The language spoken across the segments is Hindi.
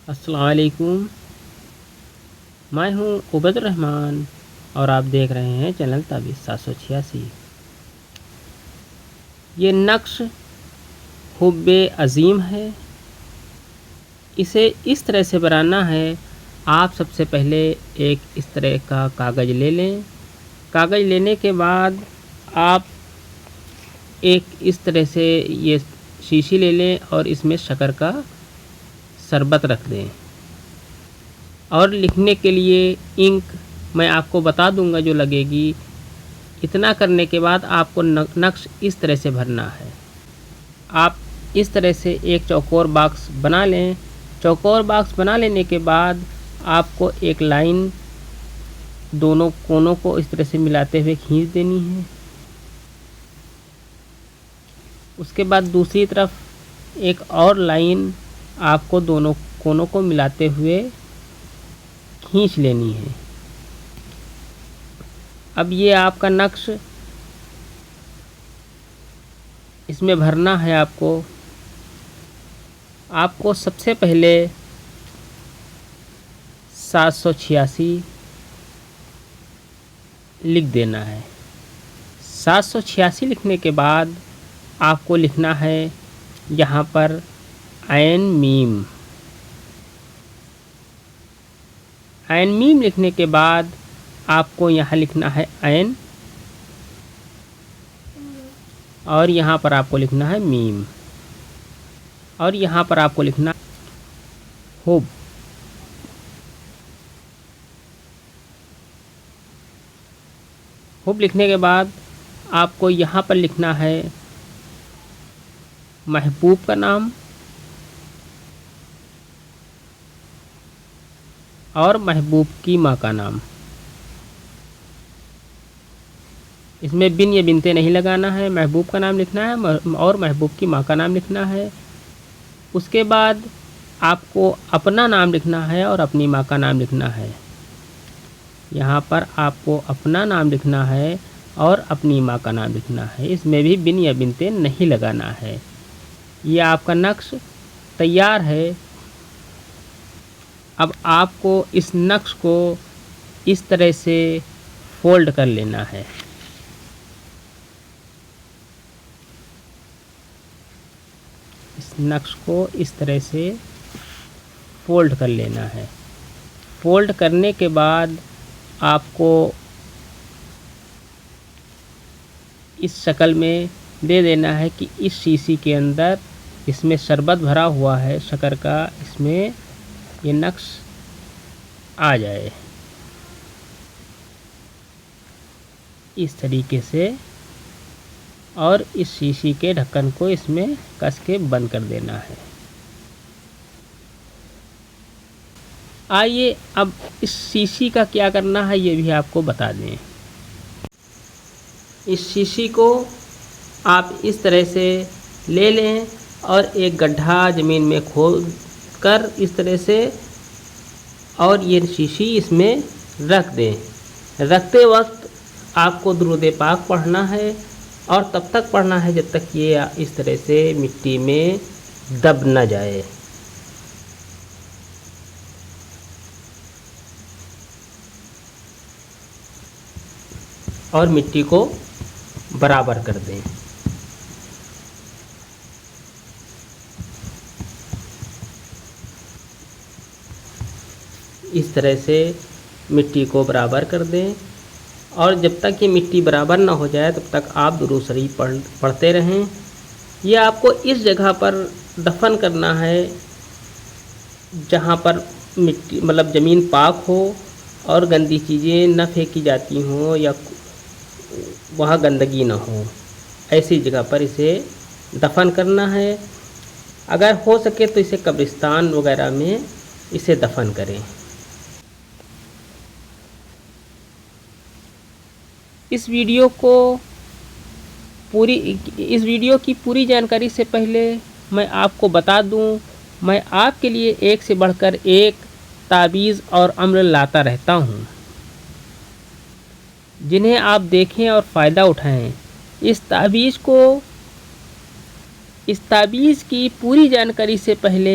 अस्सलाम वालेकुम। मैं हूं उबैदुर रहमान और आप देख रहे हैं चैनल ताबीज़ 786। ये नक्श हुब्बे अज़ीम है। इसे इस तरह से बनाना है। आप सबसे पहले एक इस तरह का कागज़ ले लें। कागज़ लेने के बाद आप एक इस तरह से ये शीशी ले लें और इसमें शक्कर का शरबत रख दें। और लिखने के लिए इंक मैं आपको बता दूंगा जो लगेगी। इतना करने के बाद आपको नक्श इस तरह से भरना है। आप इस तरह से एक चौकोर बॉक्स बना लें। चौकोर बॉक्स बना लेने के बाद आपको एक लाइन दोनों कोनों को इस तरह से मिलाते हुए खींच देनी है। उसके बाद दूसरी तरफ एक और लाइन आपको दोनों कोनों को मिलाते हुए खींच लेनी है। अब ये आपका नक्श इसमें भरना है। आपको सबसे पहले 786 लिख देना है। 786 लिखने के बाद आपको लिखना है यहाँ पर ऐन मीम। ऐन मीम लिखने के बाद आपको यहाँ लिखना है ऐन और यहाँ पर आपको लिखना है मीम और यहाँ पर आपको लिखना हुब। हुब लिखने के बाद आपको यहाँ पर लिखना है महबूब का नाम और महबूब की माँ का नाम। इसमें बिन या बिनते नहीं लगाना है। महबूब का नाम लिखना है और महबूब की माँ का नाम लिखना है। उसके बाद आपको अपना नाम लिखना है और अपनी माँ का नाम लिखना है। यहाँ पर आपको अपना नाम लिखना है और अपनी माँ का नाम लिखना है। इसमें भी बिन या बिनते नहीं लगाना है। ये आपका नक्श तैयार है। अब आपको इस नक्श को इस तरह से फोल्ड कर लेना है। इस नक्श को इस तरह से फोल्ड कर लेना है। फोल्ड करने के बाद आपको इस शक्ल में दे देना है कि इस शीशी के अंदर इसमें शरबत भरा हुआ है शक्कर का, इसमें ये नक्श आ जाए इस तरीके से। और इस शीशी के ढक्कन को इसमें कस के बंद कर देना है। आइए अब इस शीशी का क्या करना है ये भी आपको बता दें। इस शीशी को आप इस तरह से ले लें और एक गड्ढा ज़मीन में खोद कर इस तरह से और ये शीशी इसमें रख दें। रखते वक्त आपको दुरूद पाक पढ़ना है और तब तक पढ़ना है जब तक ये इस तरह से मिट्टी में दब न जाए। और मिट्टी को बराबर कर दें। इस तरह से मिट्टी को बराबर कर दें और जब तक ये मिट्टी बराबर ना हो जाए तब तक आप दुरूद शरीफ पढ़ते रहें। ये आपको इस जगह पर दफन करना है जहाँ पर मिट्टी मतलब ज़मीन पाक हो और गंदी चीज़ें न फेंकी जाती हों या वहाँ गंदगी ना हो। ऐसी जगह पर इसे दफन करना है। अगर हो सके तो इसे कब्रिस्तान वगैरह में इसे दफन करें। इस वीडियो की पूरी जानकारी से पहले मैं आपको बता दूं, मैं आपके लिए एक से बढ़कर एक ताबीज़ और अम्ल लाता रहता हूं, जिन्हें आप देखें और फ़ायदा उठाएं। इस ताबीज़ की पूरी जानकारी से पहले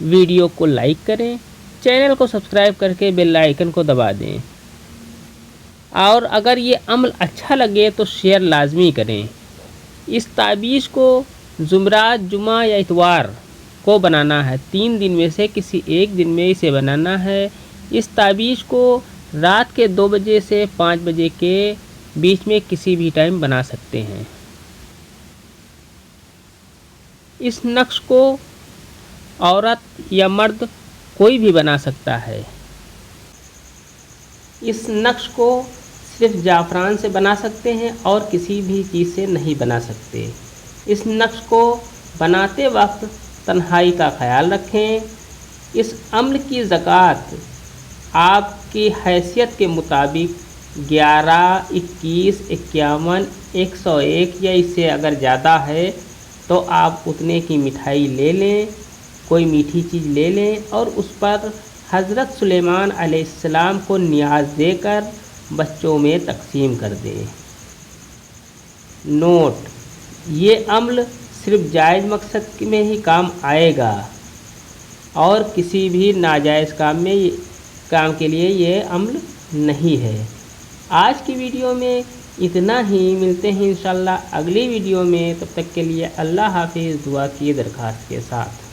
वीडियो को लाइक करें, चैनल को सब्सक्राइब करके बेल आइकन को दबा दें और अगर ये अम्ल अच्छा लगे तो शेयर लाजमी करें। इस ताबीज़ को जुमरात, जुमा या इतवार को बनाना है। 3 दिन में से किसी एक दिन में इसे बनाना है। इस ताबीज़ को रात के 2 बजे से 5 बजे के बीच में किसी भी टाइम बना सकते हैं। इस नक्श को औरत या मर्द कोई भी बना सकता है। इस नक्श को सिर्फ जाफ़रान से बना सकते हैं और किसी भी चीज़ से नहीं बना सकते। इस नक्श को बनाते वक्त तन्हाई का ख्याल रखें। इस अम्ल की ज़कात आपकी हैसियत के मुताबिक 11, 21, 51, 101 या इससे अगर ज़्यादा है तो आप उतने की मिठाई ले लें, कोई मीठी चीज़ ले लें और उस पर हज़रत सुलेमान अलैहिस्सलाम को नियाज़ देकर बच्चों में तकसीम कर दें। नोट: ये अम्ल सिर्फ जायज़ मकसद में ही काम आएगा और किसी भी नाजायज़ काम के लिए ये अम्ल नहीं है। आज की वीडियो में इतना ही। मिलते हैं इंशाल्लाह अगली वीडियो में। तब तक के लिए अल्लाह हाफिज़। दुआ की दरख्वास्त के साथ।